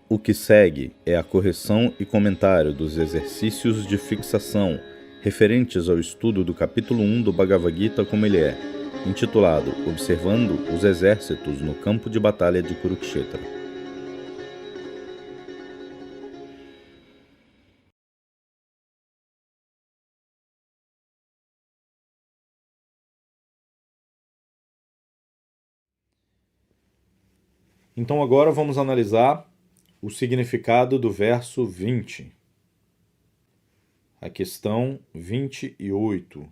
O que segue é a correção e comentário dos exercícios de fixação referentes ao estudo do capítulo 1 do Bhagavad Gita como ele é, intitulado Observando os Exércitos no Campo de Batalha de Kurukshetra. Então agora vamos analisar o significado do verso 20. A questão 28.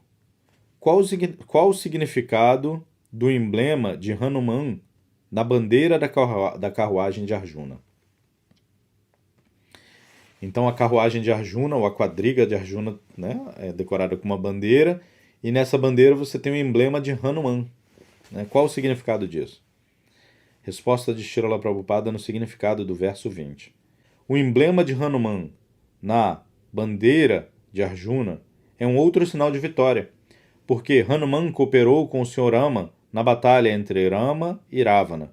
Qual o significado do emblema de Hanuman na bandeira da carruagem de Arjuna? Então a carruagem de Arjuna, ou a quadriga de Arjuna, né, é decorada com uma bandeira, e nessa bandeira você tem o emblema de Hanuman. Né? Qual o significado disso? Resposta de Srila Prabhupada no significado do verso 20. O emblema de Hanuman na bandeira de Arjuna é um outro sinal de vitória, porque Hanuman cooperou com o Sr. Rama na batalha entre Rama e Ravana,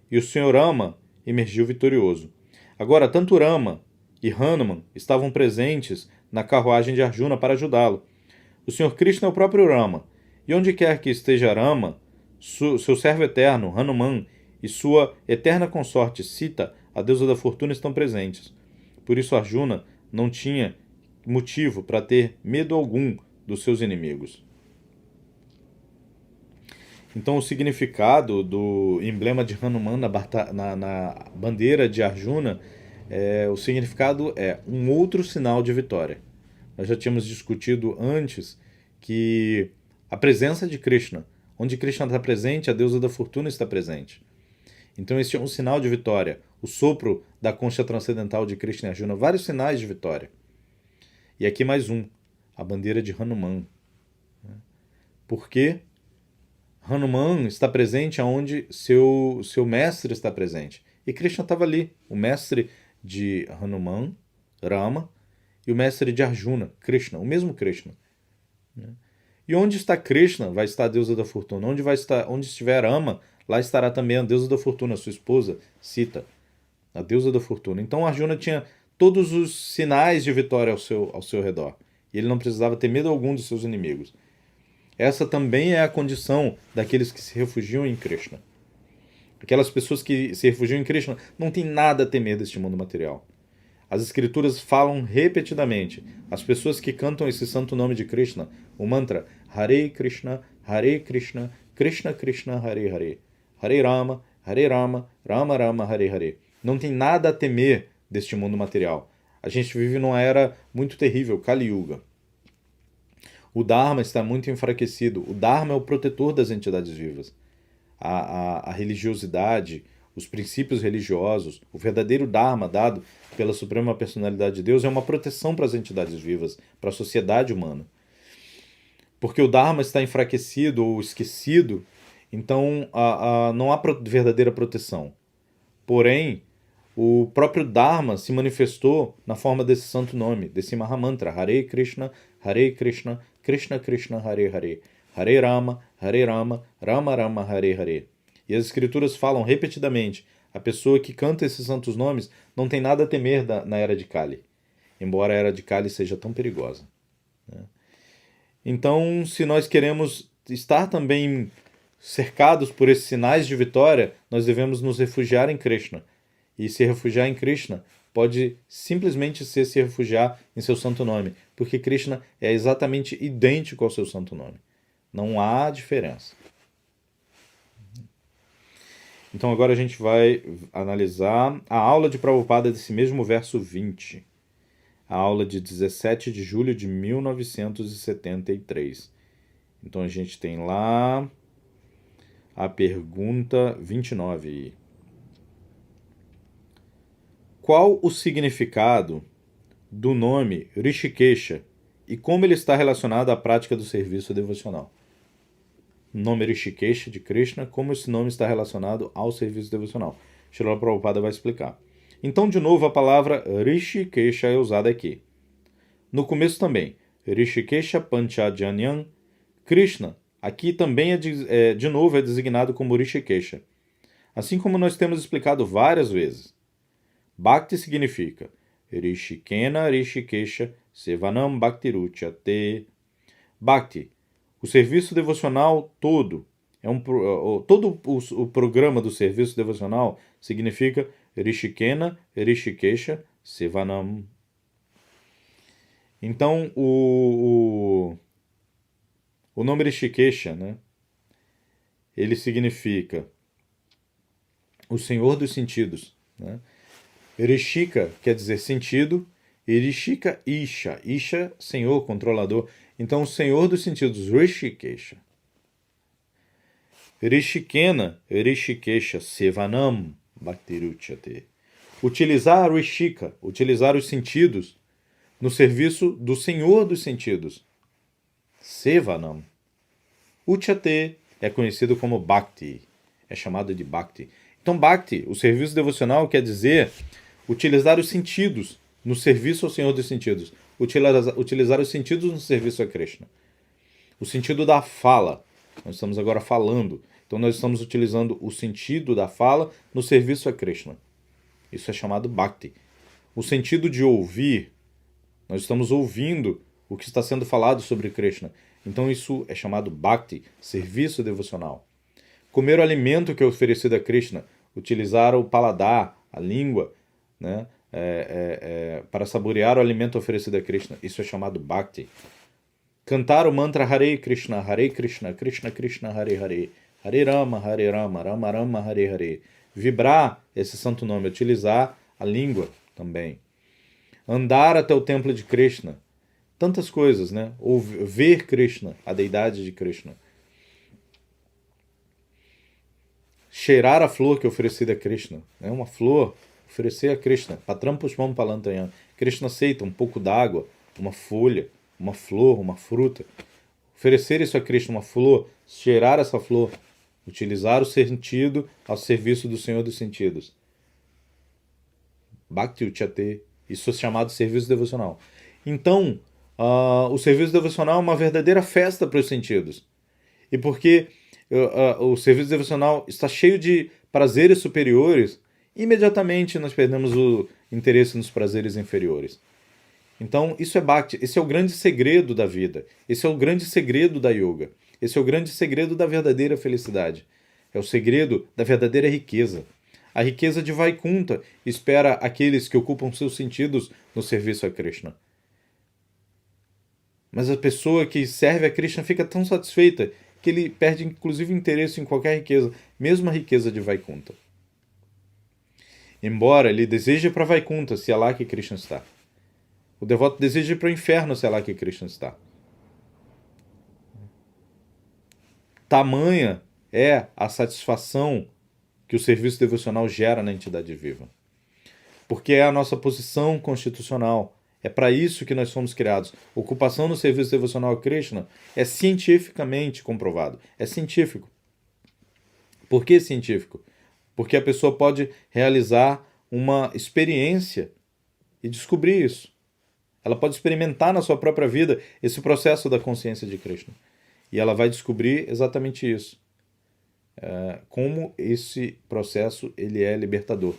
e o Sr. Rama emergiu vitorioso. Agora, tanto Rama e Hanuman estavam presentes na carruagem de Arjuna para ajudá-lo. O Sr. Krishna é o próprio Rama, e onde quer que esteja Rama, seu servo eterno, Hanuman, e sua eterna consorte Sita, a deusa da fortuna, estão presentes. Por isso Arjuna não tinha motivo para ter medo algum dos seus inimigos. Então o significado do emblema de Hanuman na bandeira de Arjuna, o significado é um outro sinal de vitória. Nós já tínhamos discutido antes que a presença de Krishna, onde Krishna está presente, a deusa da fortuna está presente. Então esse é um sinal de vitória. O sopro da concha transcendental de Krishna e Arjuna, vários sinais de vitória. E aqui mais um, a bandeira de Hanuman. Porque Hanuman está presente onde seu mestre está presente. E Krishna estava ali, o mestre de Hanuman, Rama, e o mestre de Arjuna, Krishna, o mesmo Krishna. E onde está Krishna, vai estar a deusa da fortuna. Onde estiver Rama, lá estará também a deusa da fortuna, sua esposa, Sita, a deusa da fortuna. Então Arjuna tinha todos os sinais de vitória ao seu redor. E ele não precisava ter medo algum dos seus inimigos. Essa também é a condição daqueles que se refugiam em Krishna. Aquelas pessoas que se refugiam em Krishna não têm nada a temer deste mundo material. As escrituras falam repetidamente. As pessoas que cantam esse santo nome de Krishna, o mantra Hare Krishna, Krishna Krishna, Hare Hare, Hare Rama, Rama Rama, Hare Hare. Não tem nada a temer deste mundo material. A gente vive numa era muito terrível, Kali Yuga. O Dharma está muito enfraquecido. O Dharma é o protetor das entidades vivas. A religiosidade, os princípios religiosos, o verdadeiro Dharma dado pela Suprema Personalidade de Deus é uma proteção para as entidades vivas, para a sociedade humana. Porque o Dharma está enfraquecido ou esquecido, então não há verdadeira proteção. Porém, o próprio Dharma se manifestou na forma desse santo nome, desse Mahamantra, Hare Krishna, Krishna Krishna, Hare Hare, Hare Rama, Rama Rama, Hare Hare. E as escrituras falam repetidamente, a pessoa que canta esses santos nomes não tem nada a temer na era de Kali, embora a era de Kali seja tão perigosa. Então, se nós queremos estar também cercados por esses sinais de vitória, nós devemos nos refugiar em Krishna. E se refugiar em Krishna pode simplesmente ser se refugiar em seu santo nome, porque Krishna é exatamente idêntico ao seu santo nome. Não há diferença. Então agora a gente vai analisar a aula de Prabhupada desse mesmo verso 20. A aula de 17 de julho de 1973. Então a gente tem lá a pergunta 29. Qual o significado do nome Rishikesha e como ele está relacionado à prática do serviço devocional? O nome Rishikesha de Krishna, como esse nome está relacionado ao serviço devocional? Srila Prabhupada vai explicar. Então, de novo, a palavra Rishikesha é usada aqui. No começo também, Rishikesha Panchajanyam, Krishna, aqui também de novo é designado como Rishikesha. Assim como nós temos explicado várias vezes. Bhakti significa Rishikena Rishikesha Sevanam Bhaktiruchyate. Bhakti, o serviço devocional todo, todo o programa do serviço devocional significa Rishikena Rishikesha Sevanam. Então, o nome Rishikesha, né, ele significa o Senhor dos Sentidos. Né? Rishika quer dizer sentido, e Rishika Isha. Isha, Senhor, controlador. Então, o Senhor dos Sentidos, Rishikesha. Rishikena, Rishikesha, Sevanam, Bhaktiruchyate. Utilizar Rishika, utilizar os sentidos no serviço do Senhor dos Sentidos. Sevanam. Uchate é conhecido como Bhakti, é chamado de Bhakti. Então, Bhakti, o serviço devocional, quer dizer utilizar os sentidos no serviço ao Senhor dos Sentidos. Utilizar os sentidos no serviço a Krishna. O sentido da fala. Nós estamos agora falando. Então, nós estamos utilizando o sentido da fala no serviço a Krishna. Isso é chamado Bhakti. O sentido de ouvir. Nós estamos ouvindo o que está sendo falado sobre Krishna. Então, isso é chamado Bhakti, serviço devocional. Comer o alimento que é oferecido a Krishna. Utilizar o paladar, a língua, né, para saborear o alimento oferecido a Krishna. Isso é chamado Bhakti. Cantar o mantra Hare Krishna, Krishna Krishna, Hare Hare, Hare Rama, Rama Rama, Hare Hare. Vibrar esse santo nome, utilizar a língua também. Andar até o templo de Krishna. Tantas coisas, né? Ou ver Krishna, a deidade de Krishna. Cheirar a flor que é oferecida a Krishna. Né? Uma flor, oferecer a Krishna. Patram pushpam palantayam. Krishna aceita um pouco d'água, uma folha, uma flor, uma fruta. Oferecer isso a Krishna, uma flor, cheirar essa flor. Utilizar o sentido ao serviço do Senhor dos Sentidos. Bhakti Uchate. Isso é chamado serviço devocional. Então, o serviço devocional é uma verdadeira festa para os sentidos. E porque o serviço devocional está cheio de prazeres superiores, imediatamente nós perdemos o interesse nos prazeres inferiores. Então, isso é Bhakti. Esse é o grande segredo da vida. Esse é o grande segredo da yoga. Esse é o grande segredo da verdadeira felicidade. É o segredo da verdadeira riqueza. A riqueza de Vaikunta espera aqueles que ocupam seus sentidos no serviço a Krishna. Mas a pessoa que serve a Krishna fica tão satisfeita que ele perde inclusive interesse em qualquer riqueza, mesmo a riqueza de Vaikunta. Embora ele deseje para Vaikunta, se é lá que Krishna está. O devoto deseja ir para o inferno, se é lá que Krishna está. Tamanha é a satisfação que o serviço devocional gera na entidade viva. Porque é a nossa posição constitucional. É para isso que nós fomos criados. Ocupação no serviço devocional a Krishna é cientificamente comprovado. É científico. Por que científico? Porque a pessoa pode realizar uma experiência e descobrir isso. Ela pode experimentar na sua própria vida esse processo da consciência de Krishna. E ela vai descobrir exatamente isso. Como esse processo ele é libertador.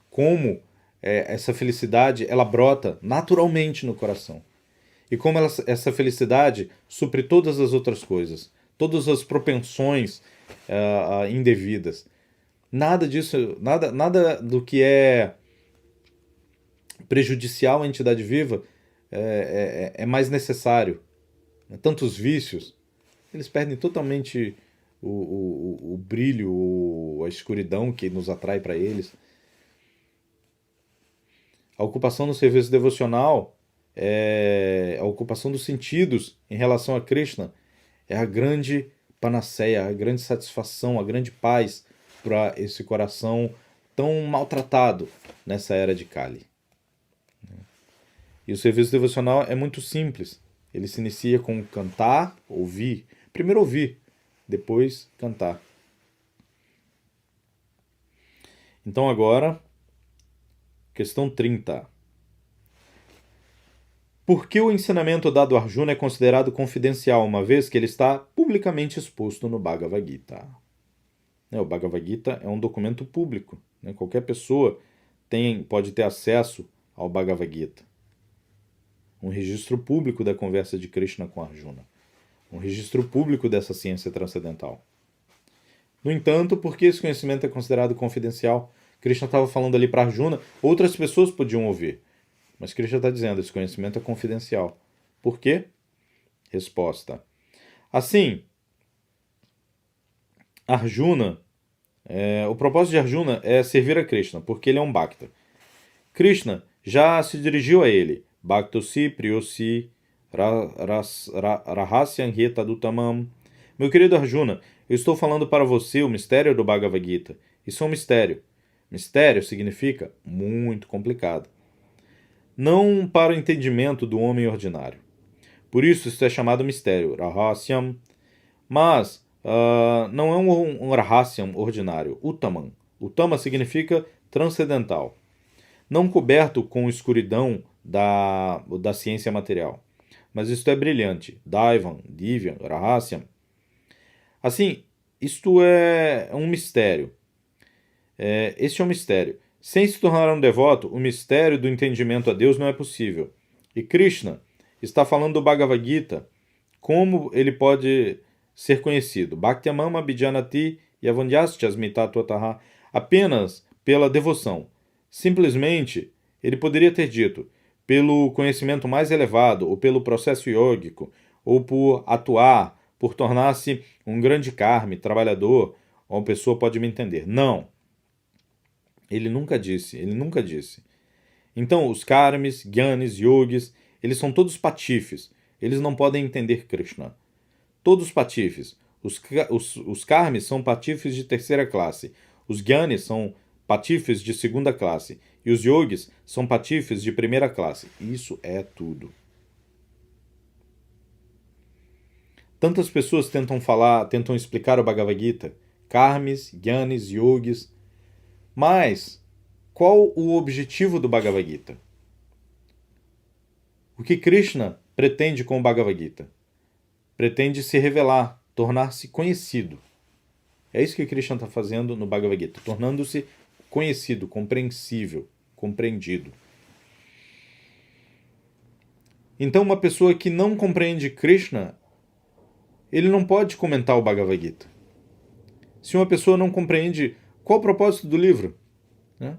Como essa felicidade ela brota naturalmente no coração. E como essa felicidade supre todas as outras coisas. Todas as propensões indevidas. Nada disso, nada do que é prejudicial à entidade viva é mais necessário. Tantos vícios, eles perdem totalmente o brilho, a escuridão que nos atrai para eles. A ocupação no serviço devocional, a ocupação dos sentidos em relação a Krishna, é a grande panaceia, a grande satisfação, a grande paz para esse coração tão maltratado nessa era de Kali. E o serviço devocional é muito simples. Ele se inicia com cantar, ouvir. Primeiro ouvir, depois cantar. Então agora, questão 30. Por que o ensinamento dado a Arjuna é considerado confidencial, uma vez que ele está publicamente exposto no Bhagavad Gita? O Bhagavad Gita é um documento público. Qualquer pessoa pode ter acesso ao Bhagavad Gita. Um registro público da conversa de Krishna com Arjuna. Um registro público dessa ciência transcendental. No entanto, porque esse conhecimento é considerado confidencial? Krishna estava falando ali para Arjuna, outras pessoas podiam ouvir. Mas Krishna está dizendo, esse conhecimento é confidencial. Por quê? Resposta. Assim, Arjuna, o propósito de Arjuna é servir a Krishna, porque ele é um Bhakta. Krishna já se dirigiu a ele. Bhaktosi, Priyosi, Rahasyan Hetadutamam. Meu querido Arjuna, eu estou falando para você o mistério do Bhagavad Gita. Isso é um mistério. Mistério significa muito complicado. Não para o entendimento do homem ordinário. Por isso é chamado mistério, Rahasyam. Mas não é um Rahasyam ordinário, Uttamam. Uttama significa transcendental. Não coberto com escuridão da ciência material. Mas isto é brilhante. Daivam, Divyam, Rahasyam. Assim, isto é um mistério. Este é um mistério. Sem se tornar um devoto, o mistério do entendimento a Deus não é possível. E Krishna está falando do Bhagavad Gita, como ele pode ser conhecido. Bhaktyamama Bijanati Yavanyaschasmitatotaha. Apenas pela devoção. Simplesmente, ele poderia ter dito, pelo conhecimento mais elevado, ou pelo processo yógico, ou por atuar, por tornar-se um grande karmi, trabalhador, uma pessoa pode me entender. Não. Ele nunca disse. Então, os karmis, gyanis, yogis, eles são todos patifes. Eles não podem entender Krishna. Todos patifes. Os karmis são patifes de terceira classe. Os gyanis são patifes de segunda classe. E os yogis são patifes de primeira classe. Isso é tudo. Tantas pessoas tentam explicar o Bhagavad Gita. Karmis, gyanis, yogis. Mas, qual o objetivo do Bhagavad Gita? O que Krishna pretende com o Bhagavad Gita? Pretende se revelar, tornar-se conhecido. É isso que Krishna está fazendo no Bhagavad Gita, tornando-se conhecido, compreensível, compreendido. Então, uma pessoa que não compreende Krishna, ele não pode comentar o Bhagavad Gita. Se uma pessoa não compreende qual o propósito do livro, né?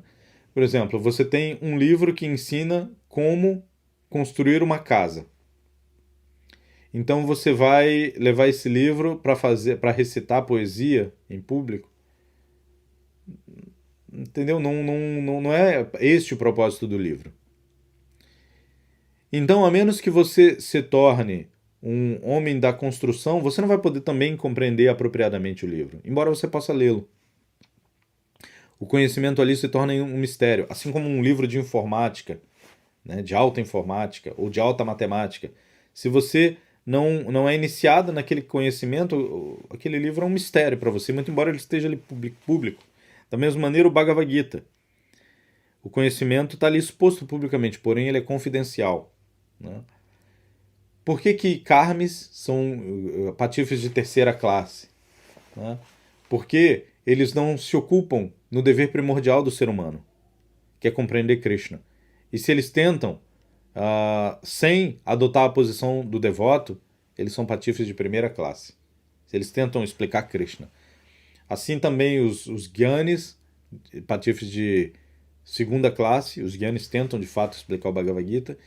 Por exemplo, você tem um livro que ensina como construir uma casa. Então você vai levar esse livro para recitar poesia em público. Entendeu? Não é este o propósito do livro. Então, a menos que você se torne um homem da construção, você não vai poder também compreender apropriadamente o livro, embora você possa lê-lo. O conhecimento ali se torna um mistério, assim como um livro de informática, né, de alta informática ou de alta matemática. Se você não é iniciado naquele conhecimento, aquele livro é um mistério para você, muito embora ele esteja ali público. Da mesma maneira, o Bhagavad Gita. O conhecimento está ali exposto publicamente, porém ele é confidencial. Né? Por que karmis são patifes de terceira classe? Né? Porque eles não se ocupam no dever primordial do ser humano, que é compreender Krishna. E se eles tentam, sem adotar a posição do devoto, eles são patifes de primeira classe. Se eles tentam explicar Krishna. Assim também os gyanis, patifes de segunda classe, os gyanis tentam de fato explicar o Bhagavad Gita,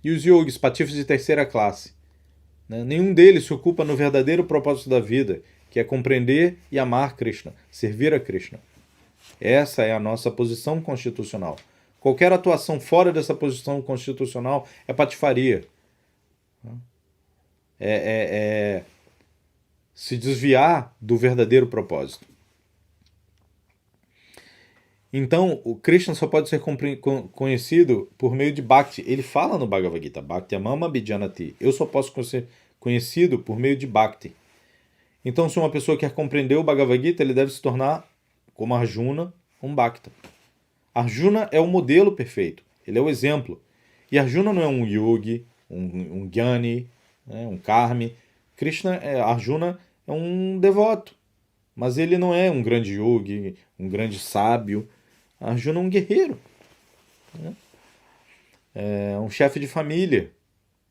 e os yogis, patifes de terceira classe. Né? Nenhum deles se ocupa no verdadeiro propósito da vida, que é compreender e amar Krishna, servir a Krishna. Essa é a nossa posição constitucional. Qualquer atuação fora dessa posição constitucional é patifaria. É se desviar do verdadeiro propósito. Então, o Krishna só pode ser conhecido por meio de Bhakti. Ele fala no Bhagavad Gita, Bhaktyamama Bijanati. Eu só posso ser conhecido por meio de Bhakti. Então, se uma pessoa quer compreender o Bhagavad Gita, ele deve se tornar, como Arjuna, um Bhakta. Arjuna é o modelo perfeito. Ele é o exemplo. E Arjuna não é um yogi, um jnani, né, um karmi. Arjuna é um devoto. Mas ele não é um grande yogi, um grande sábio. Arjuna é um guerreiro. É um chefe de família,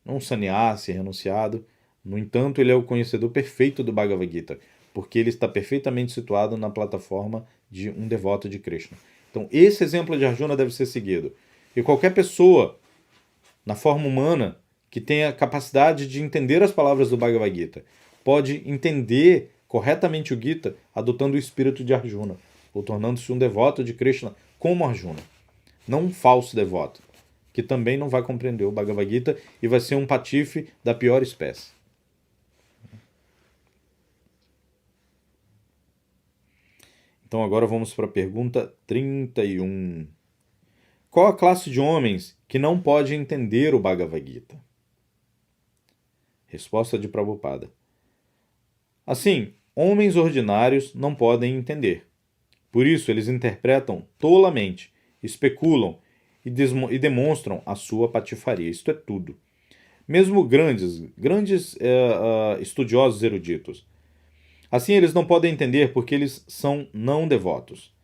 um sannyasi renunciado. No entanto, ele é o conhecedor perfeito do Bhagavad Gita, porque ele está perfeitamente situado na plataforma de um devoto de Krishna. Então, esse exemplo de Arjuna deve ser seguido. E qualquer pessoa, na forma humana, que tenha capacidade de entender as palavras do Bhagavad Gita, pode entender corretamente o Gita adotando o espírito de Arjuna, ou tornando-se um devoto de Krishna como Arjuna, não um falso devoto, que também não vai compreender o Bhagavad Gita e vai ser um patife da pior espécie. Então agora vamos para a pergunta 31. Qual a classe de homens que não pode entender o Bhagavad Gita? Resposta de Prabhupada. Assim, homens ordinários não podem entender. Por isso, eles interpretam tolamente, especulam e demonstram a sua patifaria. Isto é tudo. Mesmo grandes estudiosos eruditos. Assim, eles não podem entender porque eles são não devotos.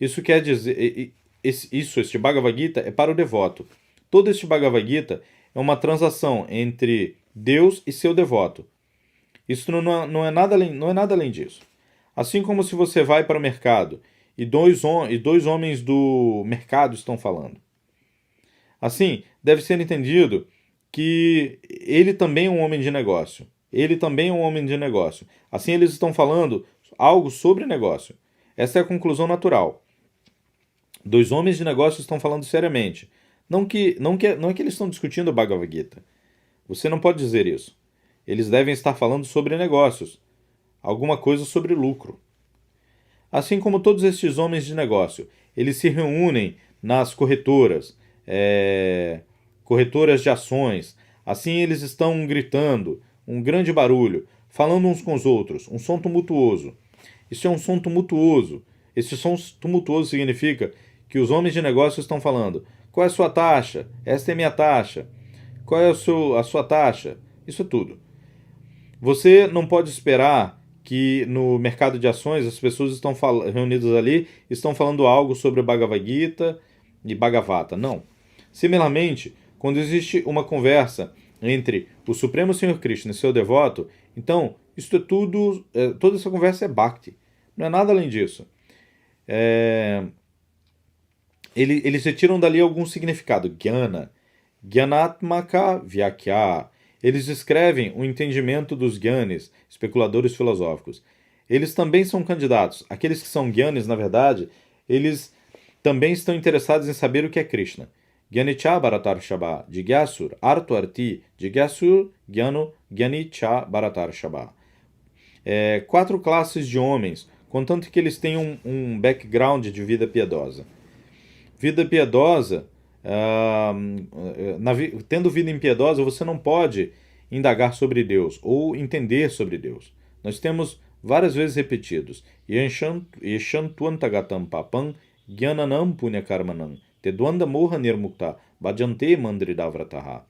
Isso quer dizer... este Bhagavad Gita é para o devoto. Todo este Bhagavad Gita é uma transação entre Deus e seu devoto. Isso não é nada além disso. Assim como se você vai para o mercado e dois homens do mercado estão falando. Assim, deve ser entendido que ele também é um homem de negócio. Ele também é um homem de negócio. Assim, eles estão falando algo sobre negócio. Essa é a conclusão natural. Dois homens de negócio estão falando seriamente. Não é que eles estão discutindo o Bhagavad Gita. Você não pode dizer isso. Eles devem estar falando sobre negócios. Alguma coisa sobre lucro. Assim como todos estes homens de negócio, eles se reúnem nas corretoras, corretoras de ações. Assim eles estão gritando, um grande barulho, falando uns com os outros, um som tumultuoso. Isso é um som tumultuoso. Esse som tumultuoso significa que os homens de negócio estão falando: qual é a sua taxa? Esta é a minha taxa. Qual é a sua taxa? Isso é tudo. Você não pode esperar que no mercado de ações as pessoas estão reunidas ali, estão falando algo sobre o Bhagavad Gita e Bhagavata. Não. Similarmente, quando existe uma conversa entre o Supremo Senhor Krishna e seu devoto, então isso é tudo, toda essa conversa é Bhakti. Não é nada além disso. Eles retiram dali algum significado. Jnana, Jnanatmaka Vyakya. Eles descrevem o entendimento dos Gyanis, especuladores filosóficos. Eles também são candidatos. Aqueles que são Gyanis, na verdade, eles também estão interessados em saber o que é Krishna. Gyanicha Bharatar Shaba, Jigyasur, Arto Arti, Jigyasur, Gyano, Gyanicha Bharatar Shaba. 4 classes de homens, contanto que eles tenham um background de vida piedosa. Vida piedosa... tendo vida impiedosa, você não pode indagar sobre Deus ou entender sobre Deus. Nós temos várias vezes repetidos: Yeshantuantagatam papam Gyananam punyakarmanam Tedwanda moha nirmukta Bhajante mandridavrataha.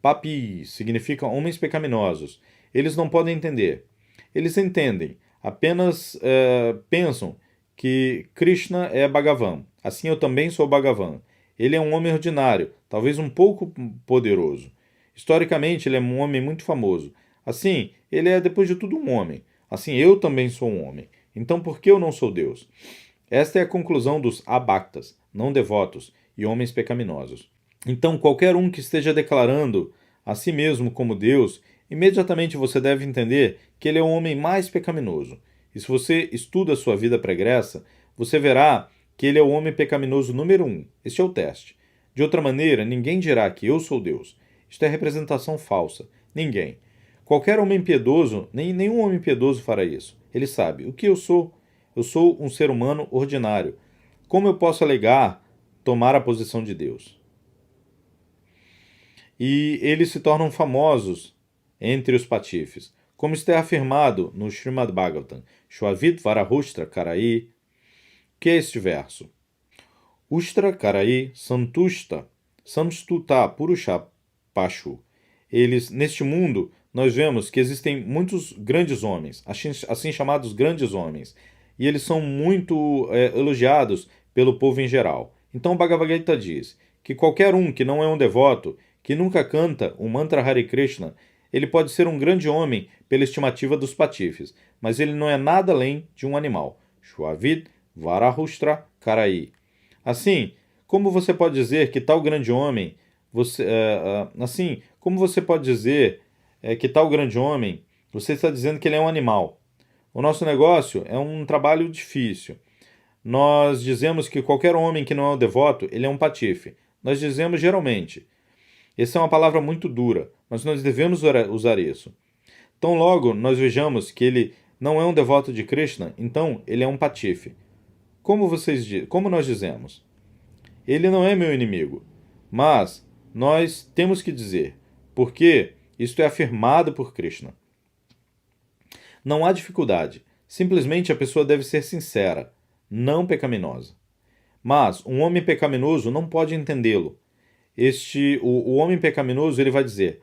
Papi significa homens pecaminosos. Eles não podem entender. Eles entendem, apenas pensam que Krishna é Bhagavan. Assim eu também sou Bhagavan. Ele é um homem ordinário, talvez um pouco poderoso. Historicamente, ele é um homem muito famoso. Assim, ele é, depois de tudo, um homem. Assim, eu também sou um homem. Então, por que eu não sou Deus? Esta é a conclusão dos abhaktas, não devotos, e homens pecaminosos. Então, qualquer um que esteja declarando a si mesmo como Deus, imediatamente você deve entender que ele é o homem mais pecaminoso. E se você estuda a sua vida pregressa, você verá que ele é o homem pecaminoso número 1. Este é o teste. De outra maneira, ninguém dirá que eu sou Deus. Isto é representação falsa. Ninguém. Qualquer homem piedoso, nenhum homem piedoso fará isso. Ele sabe o que eu sou. Eu sou um ser humano ordinário. Como eu posso alegar tomar a posição de Deus? E eles se tornam famosos entre os patifes. Como está afirmado no Srimad Bhagavatam, Shvavid Varahustra Karai. Que é este verso? Ustra Karai Santusta Samstuta Purusha Pashu. Neste mundo, nós vemos que existem muitos grandes homens, assim chamados grandes homens, e eles são muito elogiados pelo povo em geral. Então o Bhagavad Gita diz que qualquer um que não é um devoto, que nunca canta o mantra Hare Krishna, ele pode ser um grande homem pela estimativa dos patifes, mas ele não é nada além de um animal. Shvavid Varahustra Karai. Assim, como você pode dizer que tal grande homem, como você pode dizer que tal grande homem, você está dizendo que ele é um animal. O nosso negócio é um trabalho difícil. Nós dizemos que qualquer homem que não é um devoto, ele é um patife. Nós dizemos geralmente. Essa é uma palavra muito dura, mas nós devemos usar isso. Tão logo nós vejamos que ele não é um devoto de Krishna, então ele é um patife. Como nós dizemos? Ele não é meu inimigo, mas nós temos que dizer, porque isto é afirmado por Krishna. Não há dificuldade, simplesmente a pessoa deve ser sincera, não pecaminosa. Mas um homem pecaminoso não pode entendê-lo. O homem pecaminoso ele vai dizer: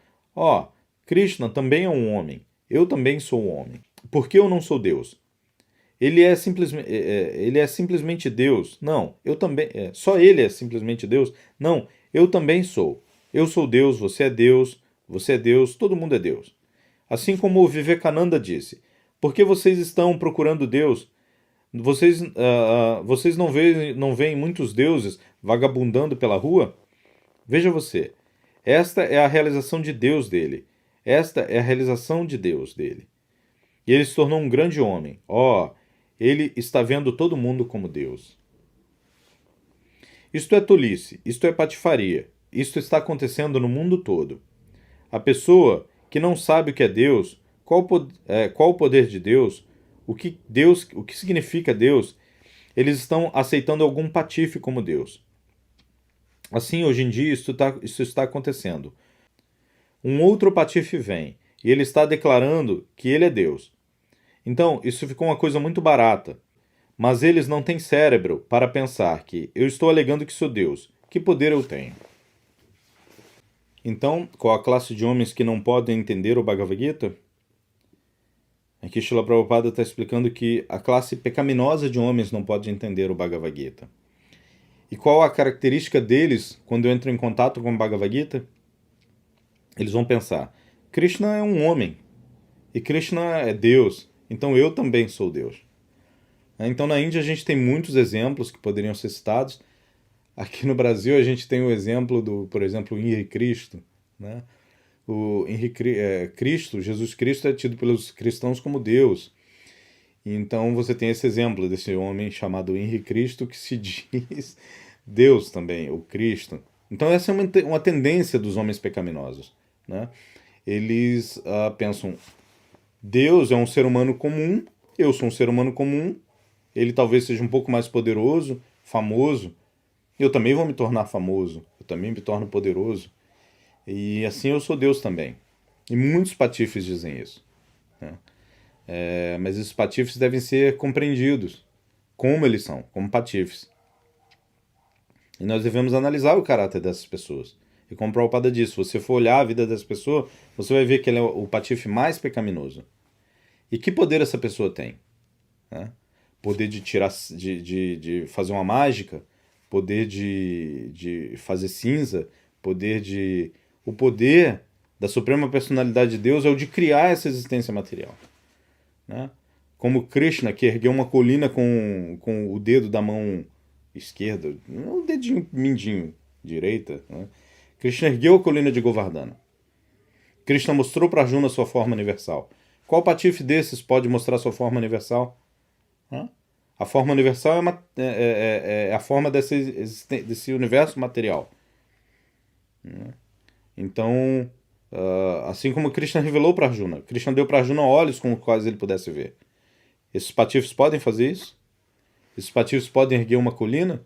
Krishna também é um homem, eu também sou um homem. Por que eu não sou Deus? Ele é simplesmente Deus. Não, eu também. Só ele é simplesmente Deus? Não, eu também sou. Eu sou Deus, você é Deus, todo mundo é Deus. Assim como o Vivekananda disse: por que vocês estão procurando Deus? Vocês não veem muitos deuses vagabundando pela rua? Veja você, esta é a realização de Deus dele. Esta é a realização de Deus dele. E ele se tornou um grande homem. Ele está vendo todo mundo como Deus. Isto é tolice, isto é patifaria. Isto está acontecendo no mundo todo. A pessoa que não sabe o que é Deus, qual o poder de Deus, o que significa Deus, eles estão aceitando algum patife como Deus. Assim, hoje em dia, isso está acontecendo. Um outro patife vem, e ele está declarando que ele é Deus. Então, isso ficou uma coisa muito barata. Mas eles não têm cérebro para pensar que eu estou alegando que sou Deus. Que poder eu tenho? Então, qual a classe de homens que não podem entender o Bhagavad Gita? Aqui Srila Prabhupada está explicando que a classe pecaminosa de homens não pode entender o Bhagavad Gita. E qual a característica deles quando entram em contato com o Bhagavad Gita? Eles vão pensar: Krishna é um homem, e Krishna é Deus, então eu também sou Deus. Então na Índia a gente tem muitos exemplos que poderiam ser citados. Aqui no Brasil a gente tem o exemplo por exemplo, o Henrique Cristo. Né? O Cristo, Jesus Cristo é tido pelos cristãos como Deus. Então você tem esse exemplo desse homem chamado Henrique Cristo que se diz Deus também, o Cristo. Então essa é uma tendência dos homens pecaminosos. Né? Eles pensam: Deus é um ser humano comum, eu sou um ser humano comum, ele talvez seja um pouco mais poderoso, famoso, eu também vou me tornar famoso, eu também me torno poderoso, e assim eu sou Deus também. E muitos patifes dizem isso. Né? Mas esses patifes devem ser compreendidos como eles são, como patifes. E nós devemos analisar o caráter dessas pessoas. E como o Prabhupada disse, se você for olhar a vida dessa pessoa, você vai ver que ele é o patife mais pecaminoso. E que poder essa pessoa tem? Né? Poder de tirar, de fazer uma mágica, poder de fazer cinza, o poder da Suprema Personalidade de Deus é o de criar essa existência material. Né? Como Krishna, que ergueu uma colina com o dedo da mão esquerda, o dedinho mindinho direita. Né? Krishna ergueu a colina de Govardhana. Krishna mostrou para Arjuna sua forma universal. Qual patife desses pode mostrar sua forma universal? A forma universal é a forma desse universo material. Então, assim como Krishna revelou para Arjuna, Krishna deu para Arjuna olhos com os quais ele pudesse ver. Esses patifes podem fazer isso? Esses patifes podem erguer uma colina?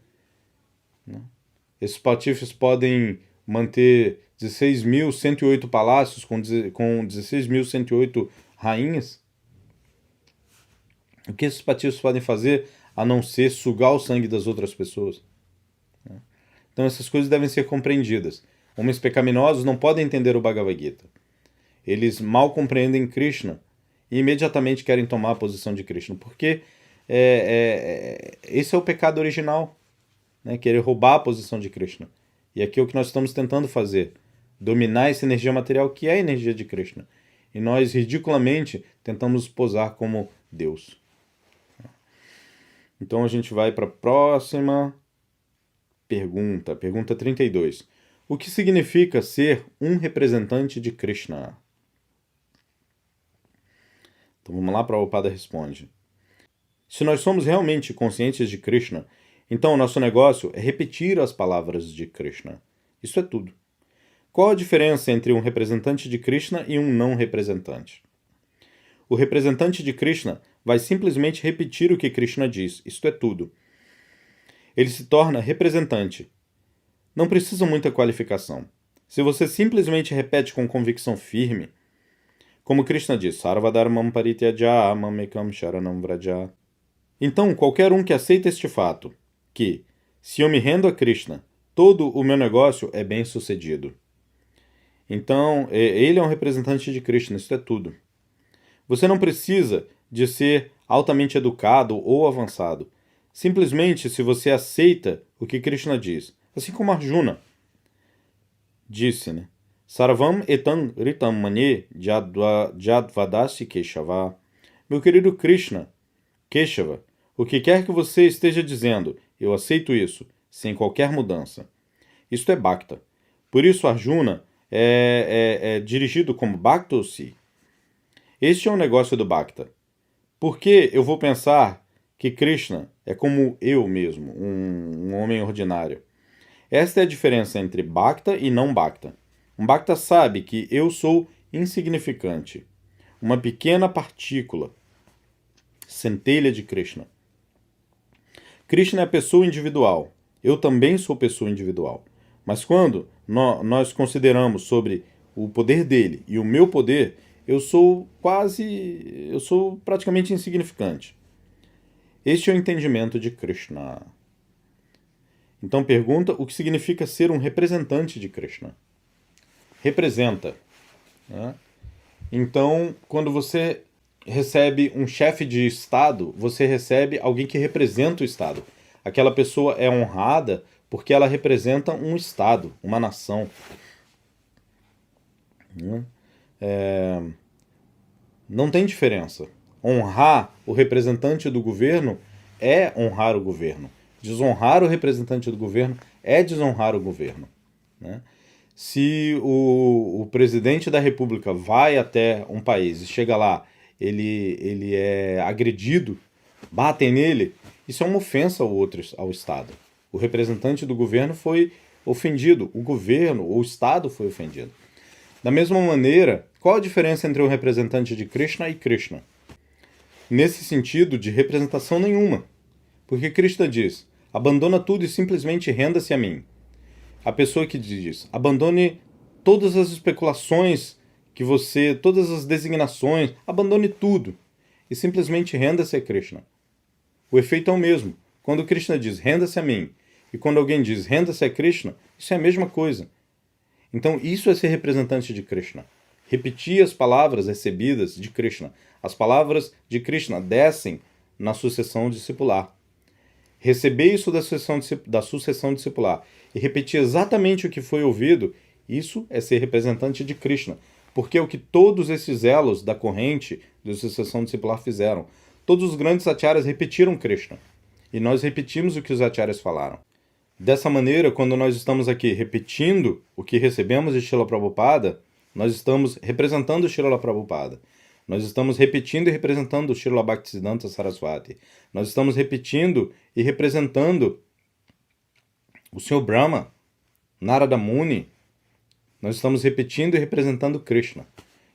Esses patifes podem manter 16.108 palácios com 16.108 rainhas? O que esses patifes podem fazer a não ser sugar o sangue das outras pessoas? Então essas coisas devem ser compreendidas. Homens pecaminosos não podem entender o Bhagavad Gita. Eles mal compreendem Krishna e imediatamente querem tomar a posição de Krishna, porque esse é o pecado original, né? Querer roubar a posição de Krishna. E aqui é o que nós estamos tentando fazer. Dominar essa energia material que é a energia de Krishna. E nós, ridiculamente, tentamos posar como Deus. Então a gente vai para a próxima pergunta. Pergunta 32. O que significa ser um representante de Krishna? Então vamos lá, Prabhupada responde. Se nós somos realmente conscientes de Krishna, então o nosso negócio é repetir as palavras de Krishna. Isso é tudo. Qual a diferença entre um representante de Krishna e um não representante? O representante de Krishna vai simplesmente repetir o que Krishna diz. Isto é tudo. Ele se torna representante. Não precisa muita qualificação. Se você simplesmente repete com convicção firme, como Krishna diz, Sarvadharmam parityaja mamekam sharanam vraja. Então, qualquer um que aceita este fato, que, se eu me rendo a Krishna, todo o meu negócio é bem sucedido. Então, ele é um representante de Krishna, isso é tudo. Você não precisa de ser altamente educado ou avançado. Simplesmente, se você aceita o que Krishna diz, assim como Arjuna disse, né? Sarvam etam ritam manye jadvadasi Keshava. Meu querido Krishna, Keshava, o que quer que você esteja dizendo, eu aceito isso, sem qualquer mudança. Isto é Bhakta. Por isso Arjuna é dirigido como Bhaktosi. Este é o negócio do Bhakta. Por que eu vou pensar que Krishna é como eu mesmo, um homem ordinário? Esta é a diferença entre Bhakta e não Bhakta. Um Bhakta sabe que eu sou insignificante, uma pequena partícula, centelha de Krishna. Krishna é a pessoa individual. Eu também sou pessoa individual. Mas quando nós consideramos sobre o poder dele e o meu poder, eu sou praticamente insignificante. Este é o entendimento de Krishna. Então pergunta o que significa ser um representante de Krishna. Representa, né? Então, quando você recebe um chefe de Estado, você recebe alguém que representa o Estado. Aquela pessoa é honrada porque ela representa um Estado, uma nação. Não tem diferença. Honrar o representante do governo é honrar o governo. Desonrar o representante do governo é desonrar o governo, né? Se o presidente da república vai até um país e chega lá, ele é agredido, batem nele, isso é uma ofensa ao Estado. O representante do governo foi ofendido, o governo, o Estado foi ofendido. Da mesma maneira, qual a diferença entre um representante de Krishna e Krishna? Nesse sentido, de representação nenhuma. Porque Krishna diz, abandona tudo e simplesmente renda-se a mim. A pessoa que diz, abandone todas as especulações todas as designações, abandone tudo e simplesmente renda-se a Krishna. O efeito é o mesmo. Quando Krishna diz, renda-se a mim, e quando alguém diz, renda-se a Krishna, isso é a mesma coisa. Então, isso é ser representante de Krishna. Repetir as palavras recebidas de Krishna. As palavras de Krishna descem na sucessão discipular. Receber isso da sucessão discipular e repetir exatamente o que foi ouvido, isso é ser representante de Krishna. Porque é o que todos esses elos da corrente de sucessão discipular fizeram. Todos os grandes acharyas repetiram Krishna. E nós repetimos o que os acharyas falaram. Dessa maneira, quando nós estamos aqui repetindo o que recebemos de Srila Prabhupada, nós estamos representando Srila Prabhupada. Nós estamos repetindo e representando Srila Bhaktisiddhanta Saraswati. Nós estamos repetindo e representando o Sr. Brahma, Narada Muni. Nós estamos repetindo e representando Krishna.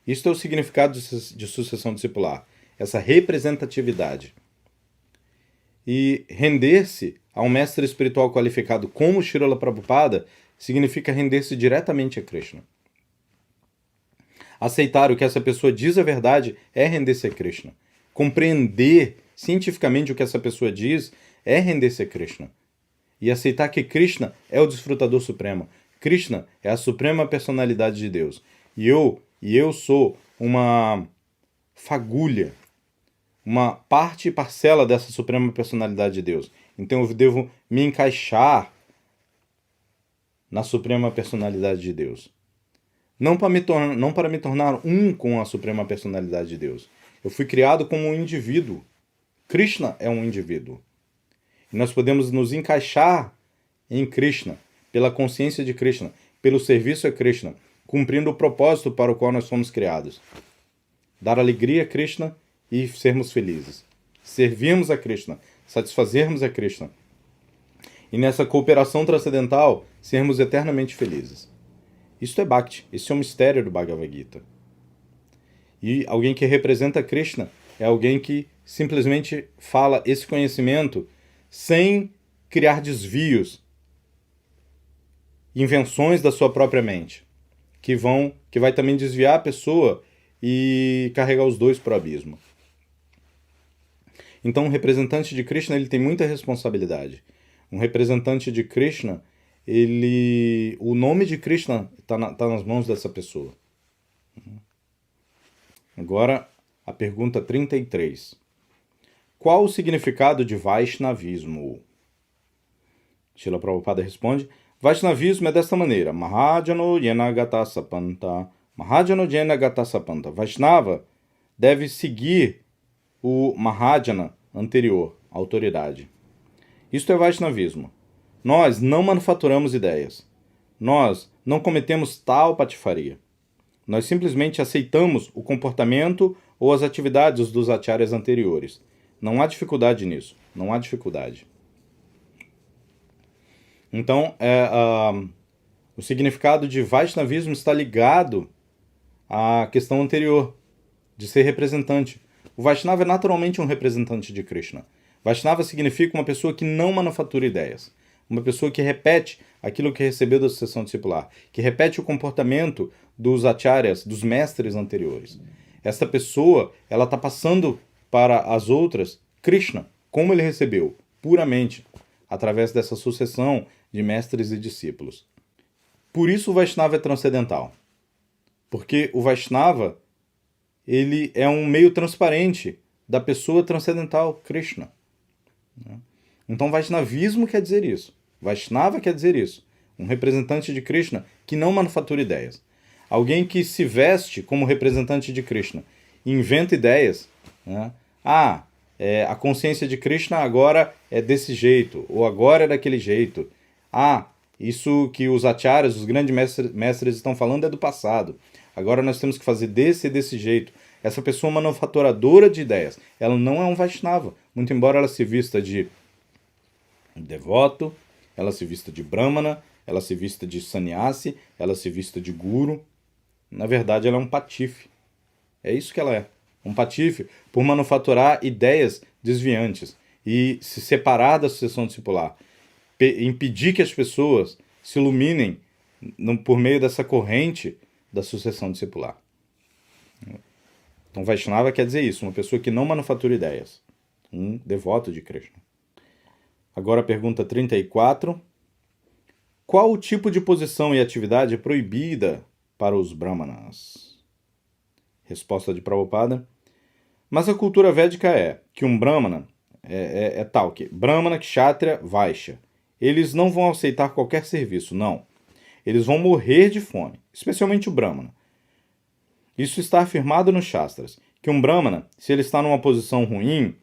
Isto é o significado de sucessão discipular. Essa representatividade. E render-se a um mestre espiritual qualificado como Srila Prabhupada significa render-se diretamente a Krishna. Aceitar o que essa pessoa diz a verdade é render-se a Krishna. Compreender cientificamente o que essa pessoa diz é render-se a Krishna. E aceitar que Krishna é o desfrutador supremo. Krishna é a suprema personalidade de Deus. E eu sou uma fagulha, uma parte e parcela dessa suprema personalidade de Deus. Então eu devo me encaixar na Suprema Personalidade de Deus. Não para me tornar um com a Suprema Personalidade de Deus. Eu fui criado como um indivíduo. Krishna é um indivíduo. E nós podemos nos encaixar em Krishna, pela consciência de Krishna, pelo serviço a Krishna, cumprindo o propósito para o qual nós fomos criados. Dar alegria a Krishna e sermos felizes. Servirmos a Krishna, satisfazermos a Krishna. E nessa cooperação transcendental, sermos eternamente felizes. Isto é Bhakti, esse é o mistério do Bhagavad Gita. E alguém que representa Krishna é alguém que simplesmente fala esse conhecimento sem criar desvios, invenções da sua própria mente, que vai também desviar a pessoa e carregar os dois para o abismo. Então, um representante de Krishna ele tem muita responsabilidade. Um representante de Krishna, o nome de Krishna está nas mãos dessa pessoa. Agora, a pergunta 33. Qual o significado de Vaishnavismo? Srila Prabhupada responde: Vaishnavismo é desta maneira. Mahajano yena gata sapanta. Mahajano yena gata sapanta. Vaishnava deve seguir o Mahajana anterior, a autoridade. Isto é Vaishnavismo. Nós não manufaturamos ideias. Nós não cometemos tal patifaria. Nós simplesmente aceitamos o comportamento ou as atividades dos acharyas anteriores. Não há dificuldade nisso. Não há dificuldade. Então, o significado de Vaishnavismo está ligado à questão anterior, de ser representante. O Vaishnava é naturalmente um representante de Krishna. Vaishnava significa uma pessoa que não manufatura ideias. Uma pessoa que repete aquilo que recebeu da sucessão discipular, que repete o comportamento dos acharyas, dos mestres anteriores. Esta pessoa, ela está passando para as outras Krishna, como ele recebeu, puramente, através dessa sucessão de mestres e discípulos. Por isso o Vaishnava é transcendental. Porque o Vaishnava, ele é um meio transparente da pessoa transcendental, Krishna. Então Vaishnavismo quer dizer isso. Vaishnava quer dizer isso. Um representante de Krishna que não manufatura ideias. Alguém que se veste como representante de Krishna e inventa ideias. Né? A consciência de Krishna agora é desse jeito, ou agora é daquele jeito. Isso que os acharyas, os grandes mestres estão falando é do passado. Agora nós temos que fazer desse e desse jeito. Essa pessoa é uma manufaturadora de ideias. Ela não é um Vaishnava. Muito embora ela se vista de devoto, ela se vista de brahmana, ela se vista de sannyasi, ela se vista de guru. Na verdade, ela é um patife. É isso que ela é. Um patife por manufaturar ideias desviantes e se separar da sucessão discipular. Impedir que as pessoas se iluminem por meio dessa corrente da sucessão discipular. Então, Vaishnava quer dizer isso, uma pessoa que não manufatura ideias. Um devoto de Krishna. Agora a pergunta 34. Qual o tipo de posição e atividade é proibida para os brahmanas? Resposta de Prabhupada. Mas a cultura védica é que um brahmana é tal que brahmana, kshatriya, vaishya. Eles não vão aceitar qualquer serviço, não. Eles vão morrer de fome, especialmente o brahmana. Isso está afirmado nos Shastras, que um brahmana, se ele está numa posição ruim,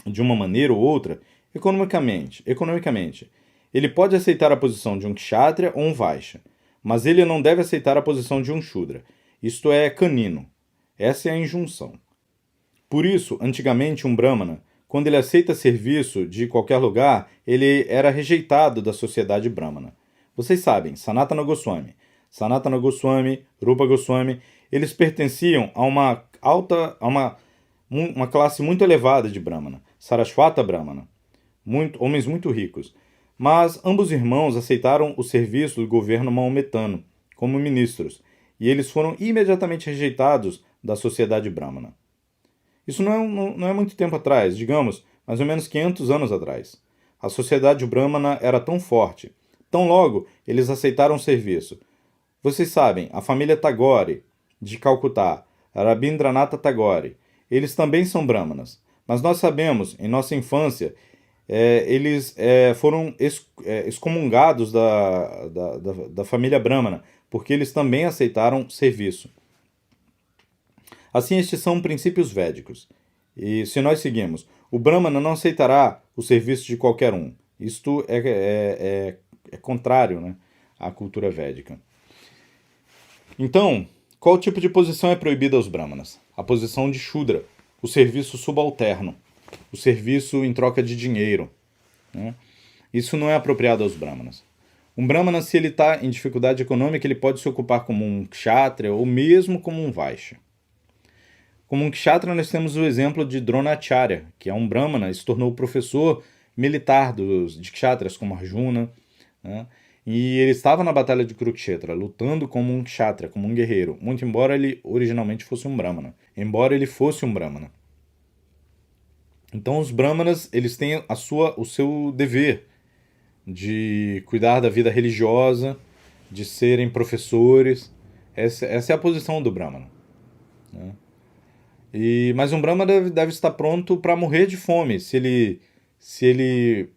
de uma maneira ou outra, economicamente, ele pode aceitar a posição de um kshatriya ou um vaishya, mas ele não deve aceitar a posição de um shudra. Isto é canino. Essa é a injunção. Por isso, antigamente, um brahmana, quando ele aceita serviço de qualquer lugar, ele era rejeitado da sociedade brahmana. Vocês sabem, Sanatana Goswami, Rupa Goswami, eles pertenciam a uma classe muito elevada de brahmana, Saraswata Brahmana, homens muito ricos. Mas ambos irmãos aceitaram o serviço do governo maometano como ministros, e eles foram imediatamente rejeitados da sociedade brahmana. Isso não é muito tempo atrás, digamos, mais ou menos 500 anos atrás. A sociedade brahmana era tão forte. Tão logo, eles aceitaram o serviço. Vocês sabem, a família Tagore, de Calcutá, Rabindranath Tagore, eles também são brahmanas. Mas nós sabemos, em nossa infância, eles foram excomungados da família Brahmana, porque eles também aceitaram serviço. Assim, estes são princípios védicos. E se nós seguimos, o Brahmana não aceitará o serviço de qualquer um. Isto é contrário, né, à cultura védica. Então, qual tipo de posição é proibida aos Brahmanas? A posição de Shudra, o serviço subalterno, o serviço em troca de dinheiro, né? Isso não é apropriado aos Brahmanas. Um Brahmana, se ele está em dificuldade econômica, ele pode se ocupar como um Kshatriya ou mesmo como um Vaishya. Como um Kshatriya, nós temos o exemplo de Dronacharya, que é um Brahmana e se tornou professor militar de Kshatriyas, como Arjuna, né? E ele estava na batalha de Kurukshetra, lutando como um Kshatriya, como um guerreiro, muito embora ele originalmente fosse um Brahmana. Então os Brahmanas, eles têm o seu dever de cuidar da vida religiosa, de serem professores. Essa é a posição do Brahmana, né? Mas um Brahmana deve estar pronto para morrer de fome, se ele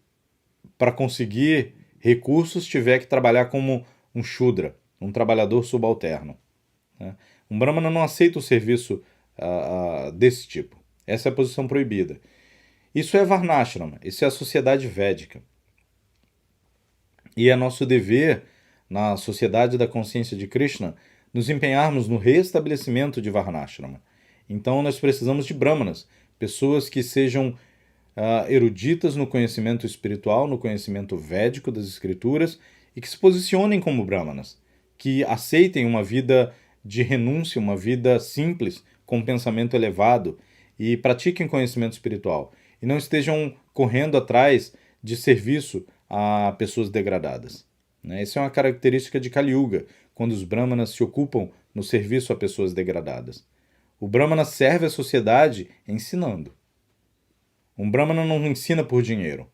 para conseguir recursos, tiver que trabalhar como um Shudra, um trabalhador subalterno, né? Um Brahmana não aceita o serviço desse tipo. Essa é a posição proibida. Isso é Varnashrama, isso é a sociedade védica. E é nosso dever, na sociedade da consciência de Krishna, nos empenharmos no restabelecimento de Varnashrama. Então nós precisamos de Brahmanas, pessoas que sejam eruditas no conhecimento espiritual, no conhecimento védico das escrituras, e que se posicionem como Brahmanas, que aceitem uma vida de renúncia, uma vida simples, com pensamento elevado, e pratiquem conhecimento espiritual, e não estejam correndo atrás de serviço a pessoas degradadas, né? Essa é uma característica de Kali Yuga, quando os Brahmanas se ocupam no serviço a pessoas degradadas. O Brahmana serve a sociedade ensinando. Um Brahmana não ensina por dinheiro.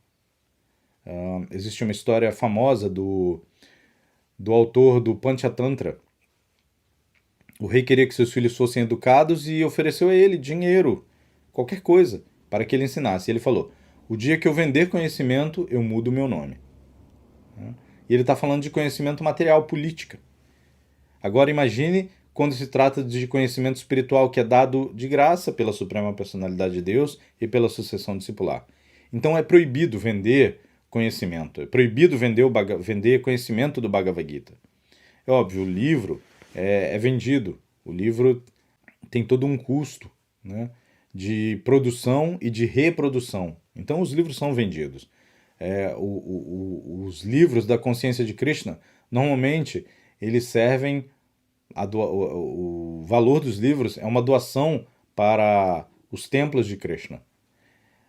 Existe uma história famosa do autor do Panchatantra. O rei queria que seus filhos fossem educados e ofereceu a ele dinheiro, qualquer coisa, para que ele ensinasse. Ele falou: o dia que eu vender conhecimento, eu mudo o meu nome. E ele está falando de conhecimento material, política. Agora imagine quando se trata de conhecimento espiritual que é dado de graça pela Suprema Personalidade de Deus e pela sucessão discipular. Então é proibido vender conhecimento, é proibido vender conhecimento do Bhagavad Gita. É óbvio, o livro é vendido, o livro tem todo um custo, né, de produção e de reprodução. Então os livros são vendidos. Os livros da consciência de Krishna, normalmente, eles servem... O valor dos livros é uma doação para os templos de Krishna.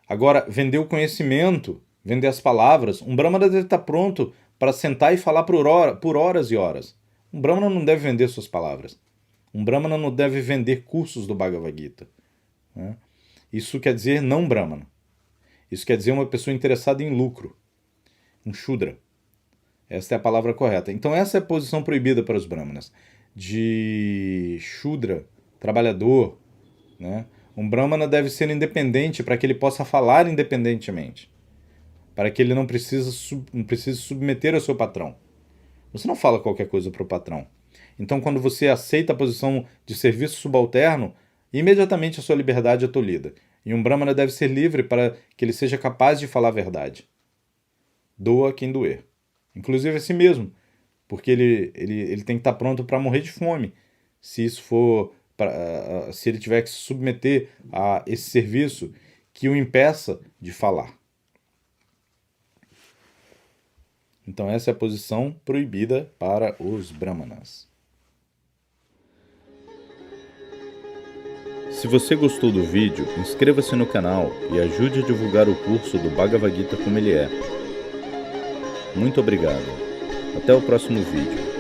Agora, vender o conhecimento, vender as palavras, um Brahmana deve estar pronto para sentar e falar por horas e horas. Um Brahmana não deve vender suas palavras. Um Brahmana não deve vender cursos do Bhagavad Gita, né? Isso quer dizer não Brahmana. Isso quer dizer uma pessoa interessada em lucro. Um Shudra. Essa é a palavra correta. Então essa é a posição proibida para os Brahmanas. De Shudra, trabalhador, né? Um Brahmana deve ser independente para que ele possa falar independentemente, para que ele não precise submeter ao seu patrão. Você não fala qualquer coisa para o patrão. Então, quando você aceita a posição de serviço subalterno, imediatamente a sua liberdade é tolhida. E um Brahmana deve ser livre para que ele seja capaz de falar a verdade. Doa quem doer, inclusive a si mesmo, porque ele tem que estar pronto para morrer de fome, se ele tiver que se submeter a esse serviço que o impeça de falar. Então essa é a posição proibida para os Brahmanas. Se você gostou do vídeo, inscreva-se no canal e ajude a divulgar o curso do Bhagavad Gita como ele é. Muito obrigado. Até o próximo vídeo.